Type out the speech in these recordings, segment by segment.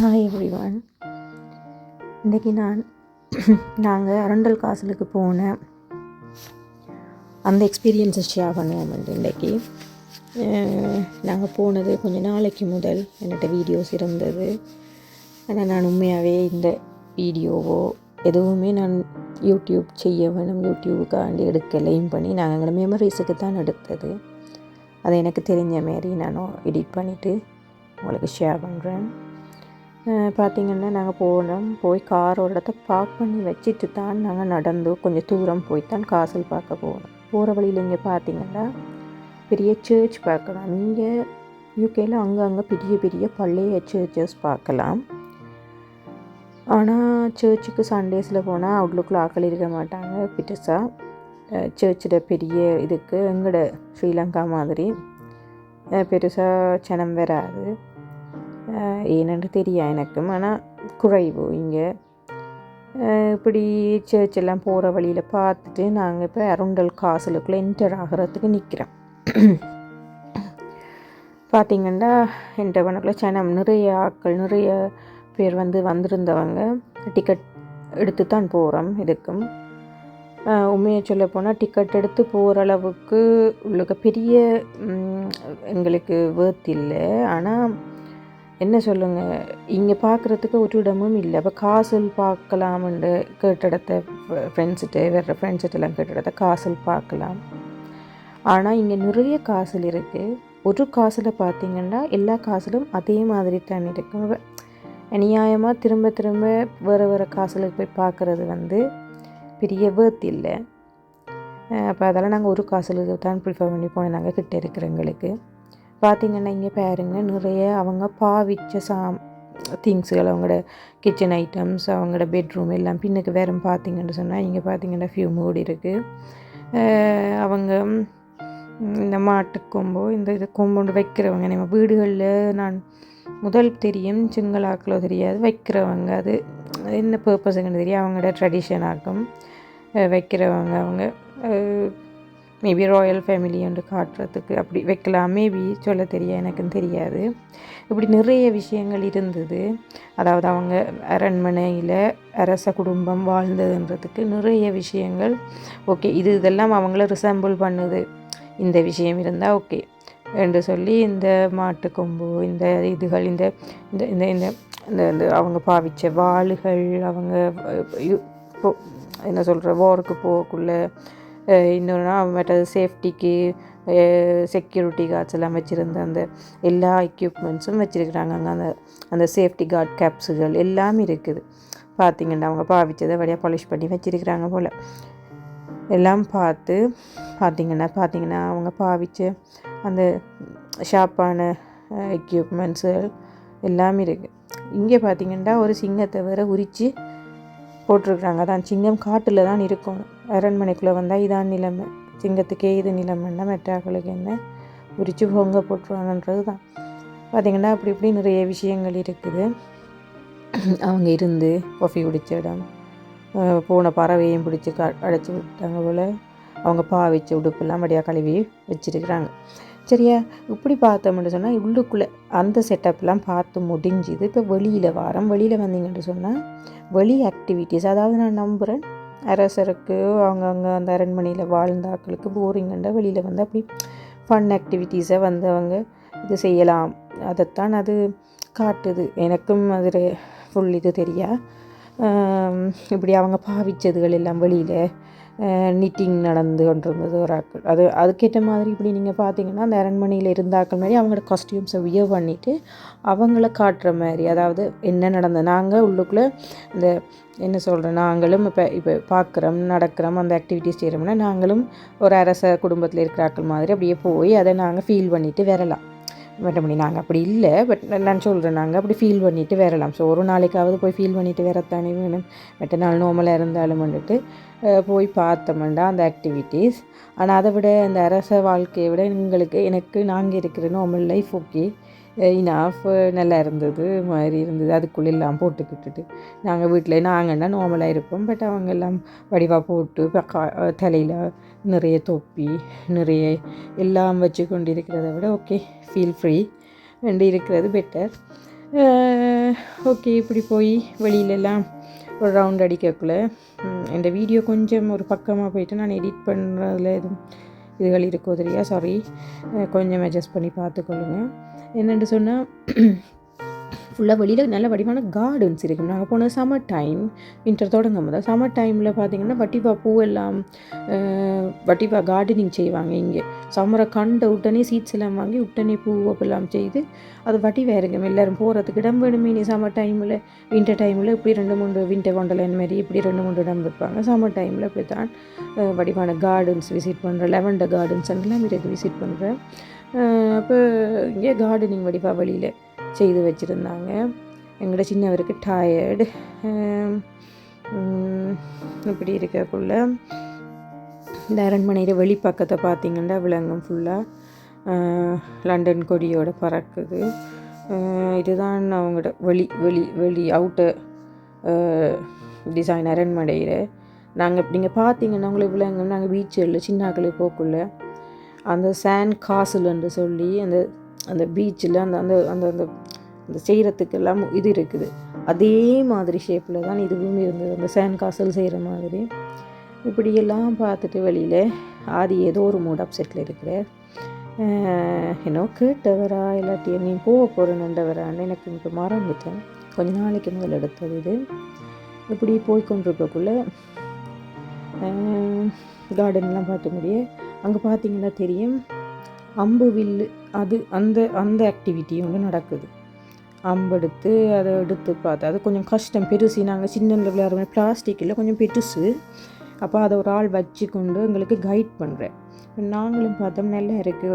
Hi everyone. இன்றைக்கி நாங்கள் அரண்டல் காசலுக்கு போன அந்த எக்ஸ்பீரியன்ஸை ஷேர் பண்ணுவோம். இன்றைக்கி நாங்கள் போனது கொஞ்சம் நாளைக்கு முதல் என்கிட்ட வீடியோஸ் இருந்தது. ஆனால் நான் உண்மையாகவே இந்த வீடியோவோ எதுவுமே நான் யூடியூப் செய்ய வேணும், யூடியூபுக்காண்டி எடுக்கலையும் பண்ணி நாங்கள் எங்களோட மெமரிஸுக்கு தான் எடுத்தது. அதை எனக்கு தெரிஞ்ச மாரி நானும் எடிட் பண்ணிவிட்டு உங்களுக்கு ஷேர் பண்ணுறேன். பார்த்திங்கன்னா நாங்கள் போய் கார் ஒரு இடத்த பார்க் பண்ணி வச்சுட்டு தான் நாங்கள் நடந்து கொஞ்சம் தூரம் போய் தான் காசல் பார்க்க போனோம். போகிற வழியில் இங்கே பார்த்திங்கன்னா பெரிய சர்ச் பார்க்கலாம். இங்கே யூகேயில் அங்கே பெரிய பெரிய பழைய சர்ச்சஸ் பார்க்கலாம். ஆனால் சர்ச்சுக்கு சண்டேஸில் போனால் அவுட்லுக்கில் ஆக்கள் இருக்க மாட்டாங்க. பெருசாக சர்ச்சில் பெரிய இதுக்கு எங்களோட ஸ்ரீலங்கா மாதிரி பெருசாக ஜனம் வராது. ஏனென்று தெரியும் எனக்கும். ஆனால் குறைவு இங்கே. இப்படி சர்ச்செல்லாம் போகிற வழியில் பார்த்துட்டு நாங்கள் இப்போ அரண்டல் காசலுக்குள்ளே என்டர் ஆகிறதுக்கு நிற்கிறோம். பார்த்திங்கன்னா என்டர் பண்ணக்குள்ள ஜனம் நிறைய ஆட்கள், நிறைய பேர் வந்திருந்தவங்க. டிக்கெட் எடுத்து தான் போகிறோம். இதுக்கும் உண்மையை சொல்ல போனால் டிக்கெட் எடுத்து போகிற அளவுக்கு உள்ளுக்க பெரிய எங்களுக்கு வேர்த் இல்லை. ஆனால் என்ன சொல்லுங்கள், இங்கே பார்க்குறதுக்கு ஒரு இடமும் இல்லை. அப்போ காசல் பார்க்கலாம்னு கேட்ட ஃப்ரெண்ட்ஸ்கிட்டலாம் கேட்ட காசல் பார்க்கலாம். ஆனால் இங்கே நிறைய காசல் இருக்குது. ஒரு காசில் பார்த்திங்கன்னா எல்லா காசிலும் அதே மாதிரி தான் இருக்கும். அநியாயமாக திரும்ப வேறு காசலுக்கு போய் பார்க்குறது பெரிய வேர்த் இல்லை. அப்போ அதெல்லாம் நாங்கள் ஒரு காசலுக்கு தான் ப்ரிஃபர் பண்ணி போனோம். நாங்கள் கிட்டே இருக்கிறவங்களுக்கு பார்த்திங்கன்னா இங்கே பாருங்க, நிறைய அவங்க பாவிச்ச திங்ஸுகள், அவங்களோட கிச்சன் ஐட்டம்ஸ், அவங்களோட பெட்ரூம் எல்லாம் பின்னுக்கு வேறு பார்த்திங்கன்னு சொன்னால் இங்கே பார்த்திங்கன்னா ஃபியூ மூடி இருக்குது. அவங்க இந்த மாட்டுக்கொம்போ இது கொம்பு வைக்கிறவங்க நம்ம வீடுகளில் நான் முதல் தெரியும், சிங்களாக்களோ தெரியாது, வைக்கிறவங்க அது என்ன பர்பஸுங்கன்னு தெரியும். அவங்களோட ட்ரெடிஷனாக்கும் வைக்கிறவங்க. அவங்க மேபி ராயல் ஃபேமிலி என்று காட்டுறதுக்கு அப்படி வைக்கலாம். மேபி சொல்ல எனக்குன்னு தெரியாது. இப்படி நிறைய விஷயங்கள் இருந்தது. அதாவது அவங்க அரண்மனையில் அரச குடும்பம் வாழ்ந்ததுன்றதுக்கு நிறைய விஷயங்கள். ஓகே, இதெல்லாம் அவங்கள ரிசம்பிள் பண்ணுது. இந்த விஷயம் இருந்தால் ஓகே என்று சொல்லி இந்த மாட்டுக்கொம்பு, இந்த இதுகள், இந்த இந்த இந்த இந்த இந்த அவங்க பாவிச்ச வாளுகள், அவங்க என்ன சொல்கிற வாருக்கு போகக்குள்ள இன்னொன்னா மற்றது சேஃப்டிக்கு செக்யூரிட்டி கார்ட்ஸ் எல்லாம் வச்சுருந்த அந்த எல்லா எக்யூப்மெண்ட்ஸும் வச்சுருக்குறாங்க. அங்கே அந்த சேஃப்டி கார்ட் கேப்ஸுகள் எல்லாம் இருக்குது. பார்த்திங்கன்னா அவங்க பாவிச்சதை வழியாக பாலிஷ் பண்ணி வச்சுருக்குறாங்க போல். எல்லாம் பார்த்திங்கன்னா அவங்க பாவிச்ச அந்த ஷார்ப்பான எக்யூப்மெண்ட்ஸுகள் எல்லாம் இருக்குது. இங்கே பார்த்திங்கன்னா ஒரு சிங்கத்தை வேறு உரித்து போட்டிருக்குறாங்க. அதான் சிங்கம் காட்டில் தான் இருக்கணும். அரண்மனைக்குள்ளே வந்தால் இதான் நிலைமை. சிங்கத்துக்கே இது நிலைமைன்னா மெட்டாக்களுக்கு என்ன உரித்து பொங்க போட்டுருவாங்கன்றது தான். பார்த்திங்கன்னா அப்படி இப்படி நிறைய விஷயங்கள் இருக்குது. அவங்க இருந்து காஃபி குடித்த இடம், போன பறவையும் பிடிச்சி அடைச்சி விட்டாங்க போல். அவங்க பாவிச்ச உடுப்பெல்லாம் வடியாக கழுவி வச்சுருக்குறாங்க. சரியா, இப்படி பார்த்தோம்னு சொன்னால் உள்ளுக்குள்ளே அந்த செட்டப்லாம் பார்த்து முடிஞ்சுது. இப்போ வெளியில் வந்தீங்கன்னு சொன்னால் வெளி ஆக்டிவிட்டீஸ், அதாவது நான் நம்புகிறேன் அரசருக்கு அவங்க அந்த அரண்மனையில் வாழ்ந்தாக்களுக்கு போரிங்கண்டா வெளியில் வந்து அப்படி ஃபன் ஆக்டிவிட்டீஸை அவங்க இது செய்யலாம். அதைத்தான் அது காட்டுது. எனக்கும் அது ஃபுல் இது தெரியா. இப்படி அவங்க பாவிச்சதுகள் எல்லாம் வெளியில் நிட்டிங் நடந்து கொண்டிருந்தது ஒரு ஆட்கள். அதுக்கேற்ற மாதிரி இப்படி நீங்கள் பார்த்தீங்கன்னா அந்த அரண்மனையில் இருந்தாக்கள் மாதிரி அவங்களோட காஸ்டியூம்ஸை வியர் பண்ணிவிட்டு அவங்கள காட்டுற மாதிரி, அதாவது என்ன நடந்தது. நாங்கள் உள்ளுக்குள்ளே இந்த என்ன சொல்கிறேன், நாங்களும் இப்போ பார்க்குறோம், நடக்கிறோம், அந்த ஆக்டிவிட்டிஸ் செய்கிறோம்னா நாங்களும் ஒரு அரச குடும்பத்தில் இருக்கிற ஆட்கள் மாதிரி அப்படியே போய் அதை நாங்கள் ஃபீல் பண்ணிவிட்டு வரலாம். மற்றபடி நாங்கள் அப்படி இல்லை, பட் நான் சொல்கிறேன், நாங்கள் அப்படி ஃபீல் பண்ணிவிட்டு வரலாம். ஸோ ஒரு நாளைக்காவது போய் ஃபீல் பண்ணிவிட்டு வரத்தானே வேணும். மற்ற நாள் நார்மலாக இருந்தாலும் வந்துட்டு போய் பார்த்தோம்னா அந்த ஆக்டிவிட்டீஸ். ஆனால் அதை விட அந்த அரச வாழ்க்கையை விட எனக்கு நாங்கள் இருக்கிற நார்மல் லைஃப் ஓகே இனாஃப் நல்லா இருந்தது மாதிரி இருந்தது. அதுக்குள்ளே எல்லாம் போட்டுக்கிட்டுட்டு நாங்கள் வீட்டில் நாங்கன்னா நார்மலாக இருப்போம். பட் அவங்க எல்லாம் வடிவாக போட்டு தலையில் நிறைய தொப்பி நிறைய எல்லாம் வச்சு கொண்டு இருக்கிறத விட ஓகே ஃபீல் ஃப்ரீ ரெண்டு இருக்கிறது பெட்டர். ஓகே இப்படி போய் வெளியிலலாம் ஒரு ரவுண்ட் அடிக்கக்குள்ளே இந்த வீடியோ கொஞ்சம் ஒரு பக்கமாக போயிட்டு நான் எடிட் பண்ணுறதுல எதுவும் இதுகள் இருக்கோ தெரியா, சாரி, கொஞ்சம் அட்ஜஸ்ட் பண்ணி பார்த்துக்கொள்ளுங்க. என்னென்னு சொன்னால் ஃபுல்லாக வெளியில் நல்ல வடிவான கார்டன்ஸ் இருக்குது. நாங்கள் போன சம்மர் டைம், வின்டர் தொடங்கும் போது சம்மர் டைமில் பார்த்திங்கன்னா வட்டிப்பா பூவெல்லாம் வட்டிப்பா கார்டனிங் செய்வாங்க. இங்கே சம்மரை கண்ட உடனே சீட்ஸ் எல்லாம் வாங்கி உடனே பூவெல்லாம் செய்து அது வட்டிவாக இருக்கும். எல்லோரும் போகிறதுக்கு இடம் வேணுமே. நீ சம்மர் டைமில் வின்டர் டைமில் இப்படி 2-3 வின்டர் வண்டர்லேண்ட் மாதிரி இப்படி 2-3 இடம் வைப்பாங்க. சம்மர் டைமில் இப்படி தான் வடிவான கார்டன்ஸ் விசிட் பண்ணுறேன். லெவண்டர் கார்டன்ஸ் எல்லாம் இதுக்கு விசிட் பண்ணுறேன். அப்போ இங்கே கார்டனிங் வடிவாக வெளியில் செய்து வச்சுருந்தாங்க. எங்களோட சின்னவருக்கு டயர்டு இப்படி இருக்கக்குள்ள இந்த அரண்மனையில் வெளிப்பக்கத்தை பார்த்திங்கன்னா விலங்கும் ஃபுல்லாக லண்டன் கொடியோட பறக்குது. இதுதான் அவங்களோட வெளி அவுட்டர் டிசைன் அரண்மனையில். நீங்கள் பார்த்தீங்கன்னா உங்களுக்கு விலங்கும் நாங்கள் பீச்சில் சின்னாக்களுக்கு போக்குள்ள அந்த சாண்ட் காசுலன்னு சொல்லி அந்த அந்த பீச்சில் அந்த அந்த அந்த அந்த அந்த செய்கிறதுக்கெல்லாம் இது இருக்குது. அதே மாதிரி ஷேப்பில் தான் இதுவும் இருந்தது, அந்த சேண்ட் காசல் செய்கிற மாதிரி. இப்படியெல்லாம் பார்த்துட்டு வெளியில் ஆதி ஏதோ ஒரு மூட் அப்செட்டில் இருக்கிறார். என்னோ கேட்டவரா இல்லாட்டியும் நீ போக போகிறேன்னுண்டவரான்னு எனக்கு இப்போ மறந்துட்டேன். கொஞ்ச நாளைக்கு முதல் எடுத்தது இது. இப்படி போய்கொண்டிருக்கக்குள்ளே கார்டன்லாம் பார்த்த முடியும். அங்கே பார்த்திங்கன்னா தெரியும் அம்பு வில்லு, அது அந்த அந்த ஆக்டிவிட்டி ஒன்று நடக்குது. அம்பெடுத்து அதை எடுத்து பார்த்தா அது கொஞ்சம் கஷ்டம், பெருசு. நாங்கள் சின்ன விளையாடுற பிளாஸ்டிக்கில் கொஞ்சம் பெருசு. அப்போ அதை ஒரு ஆள் வச்சு கொண்டு எங்களுக்கு கைட் பண்ணுறேன். நாங்களும் பார்த்தோம் நல்லா இருக்குது.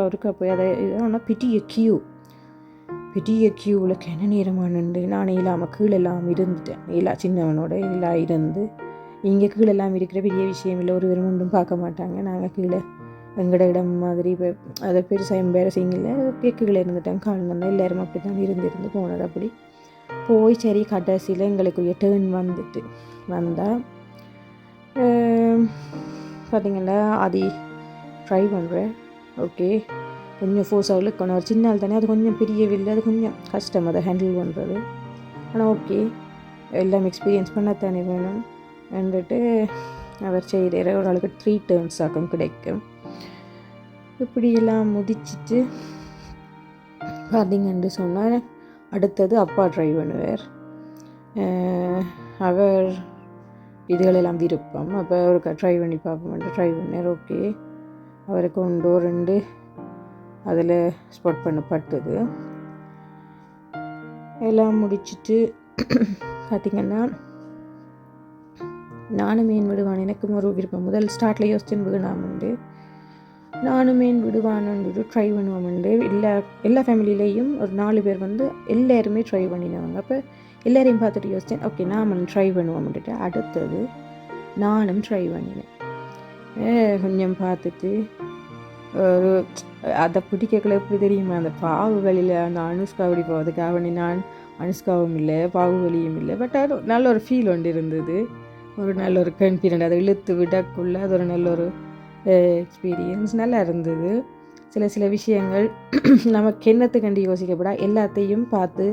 ஒருக்கா போய் அதை ஆனால் பெரிய கியூவில் கிண நேரமானு நானே இல்லாமல் கீழெல்லாம் இருந்துட்டேன். சின்னவனோட எல்லாம் இருந்து இங்கே கீழெல்லாம் இருக்கிற பெரிய விஷயம் இல்லை, ஒரு வெறும் ஒன்றும் பார்க்க மாட்டாங்க. நாங்கள் கீழே எங்களோட இடம் மாதிரி இப்போ அதை பெருசாக எம்பேரசிங் இல்லை, கீழே இருந்துட்டாங்க. கால் வந்து எல்லோரும் அப்படி தான் இருந்து போனது. அப்படி போய் சரி கடைசியில் எங்களுக்குரிய டேர்ன் வந்தால் பார்த்திங்கன்னா அது ட்ரை பண்ணுறேன். ஓகே கொஞ்சம் ஃபோர்ஸாக இழுக்கணும். ஒரு சின்ன ஆள் தானே, அது கொஞ்சம் பெரிய வில்லை, அது கொஞ்சம் கஷ்டம் அதை ஹேண்டில் பண்ணுறது. ஆனால் ஓகே எல்லாம் எக்ஸ்பீரியன்ஸ் பண்ணத்தானே வேணும் வந்துட்டு அவர் செய்கிற ஒரு ஆளுக்கு 3 டேர்ன்ஸ் ஆக்கும் கிடைக்கும். இப்படியெல்லாம் முடிச்சிட்டு பார்த்திங்கன்னு சொன்னால் அடுத்தது அப்பா ட்ரை பண்ணுவார். அவர் இதுகளெல்லாம் விருப்பம். அப்போ அவருக்கு ட்ரை பண்ணி பார்ப்போம்ட்டு ட்ரை பண்ணார். ஓகே அவருக்கு 1-2 அதில் ஸ்பாட் பண்ணப்பட்டது. எல்லாம் முடிச்சுட்டு பார்த்திங்கன்னா நானும் மீன் விடுவான், எனக்கும் ஒரு விருப்பம். முதல் ஸ்டார்ட்டில் யோசிச்சுன்னு விடுனாமண்டு நானும் மீன் விடுவானுன்ட்டு ட்ரை பண்ணுவோம்ண்டு. எல்லா ஃபேமிலியிலையும் ஒரு 4 பேர் வந்து எல்லாருமே ட்ரை பண்ணினவங்க. அப்போ எல்லோரையும் பார்த்துட்டு யோசித்தேன், ஓகே நாம ட்ரை பண்ணுவோம்ட்டு அடுத்தது நானும் ட்ரை பண்ணினேன். கொஞ்சம் பார்த்துட்டு ஒரு அதை பிடிக்கல. எப்படி தெரியுமா, அந்த பாவு வழியில் அந்த அனுஷ்கா அப்படி போகிறதுக்காக வேண்டி நான் அனுஷ்காவும் இல்லை பாவு வழியும் இல்லை. பட் அது நல்ல ஒரு ஃபீல் ஒன்று இருந்தது, ஒரு நல்ல ஒரு கான்ஃபிடென்ட். அதை இழுத்து விடக்குள்ள அது ஒரு நல்ல ஒரு எக்ஸ்பீரியன்ஸ் நல்லா இருந்தது. சில விஷயங்கள் நமக்கு என்னத்துக்கண்டு யோசிக்கப்படா எல்லாத்தையும் பார்த்து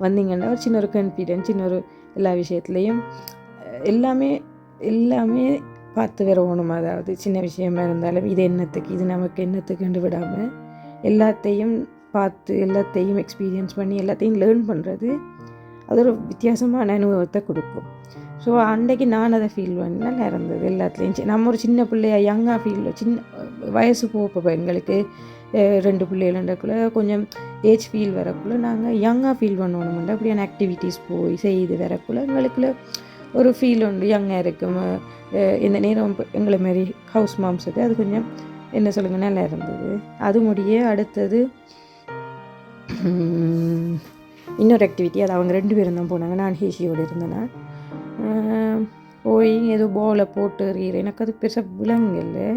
வந்தீங்கன்னா ஒரு சின்ன ஒரு கான்ஃபிடென்ட், சின்ன ஒரு எல்லா விஷயத்துலேயும் எல்லாமே பார்த்து வரணும். அதாவது சின்ன விஷயமா இருந்தாலும் இது என்னத்துக்கு, இது நமக்கு என்னத்துக்குண்டு விடாமல் எல்லாத்தையும் பார்த்து எல்லாத்தையும் எக்ஸ்பீரியன்ஸ் பண்ணி எல்லாத்தையும் லேர்ன் பண்ணுறது அது ஒரு வித்தியாசமான அனுபவத்தை கொடுக்கும். ஸோ அன்றைக்கு நான் அதை ஃபீல் பண்ணி நல்லா இருந்தது. எல்லாத்துலேயும் நம்ம ஒரு சின்ன பிள்ளையா யங்காக ஃபீல், சின்ன வயசு போப்போ எங்களுக்கு 2 பிள்ளைகளுக்குள்ளே கொஞ்சம் ஏஜ் ஃபீல் வரக்குள்ளே நாங்கள் யங்காக ஃபீல் பண்ணணும்ண்டு அப்படியான ஆக்டிவிட்டீஸ் போய் செய்து வரக்குள்ளே எங்களுக்குள்ள ஒரு ஃபீல் உண்டு, யங்காக இருக்கும். இந்த நேரம் எங்களை மாரி ஹவுஸ் மாம்ஸுக்கு அது கொஞ்சம் என்ன சொல்லுங்கள் நல்லா இருந்தது. அது முடிய அடுத்தது இன்னொரு ஆக்டிவிட்டி, அது அவங்க 2 பேரும் தான் போனாங்க. நான் ஹேஷியோடு இருந்தேன்னா போய் ஏதோ பாலை போட்டு எறிகிறேன். எனக்கு அது பெருசாக விலங்கில்லை.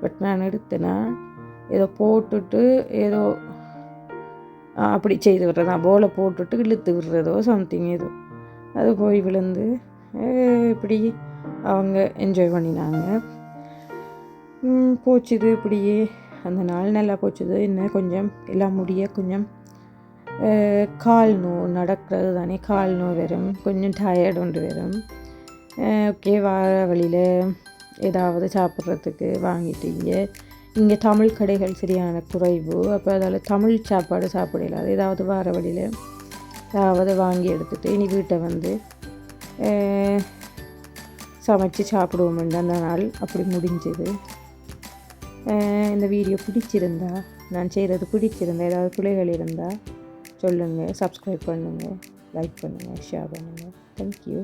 பட் நான் எடுத்தேன்னா ஏதோ போட்டுட்டு ஏதோ அப்படி செய்து விடுறதா, போலை போட்டுட்டு இழுத்து விடுறதோ சம்திங் ஏதோ அது போய் விழுந்து இப்படி அவங்க என்ஜாய் பண்ணினாங்க. போச்சுது இப்படியே அந்த நாள் நல்லா போச்சுது. என்ன கொஞ்சம் எல்லாம் முடிய கொஞ்சம் கால் நடக்கிறது தானே கால் வரும், கொஞ்சம் டயர்டு ஒன்று வரும். ஓகே, வார வழியில் ஏதாவது சாப்பிட்றதுக்கு வாங்கிட்டு இங்கே தமிழ் கடைகள் சரியான குறைவு. அப்போ அதால் தமிழ் சாப்பாடு சாப்பிடலாது. ஏதாவது வார வழியில் ஏதாவது வாங்கி எடுத்துகிட்டு இனி வீட்டை வந்து சமைச்சு சாப்பிடுவோம்ன்ற அந்த நாள் அப்படி முடிஞ்சது. இந்த வீடியோ பிடிச்சிருந்தா, நான் செய்கிறது பிடிச்சிருந்தா, ஏதாவது பிள்ளைகள் இருந்தால் சொல்லுங்கள், சப்ஸ்கிரைப் பண்ணுங்கள், லைக் பண்ணுங்கள், ஷேர் பண்ணுங்கள். தேங்க்யூ.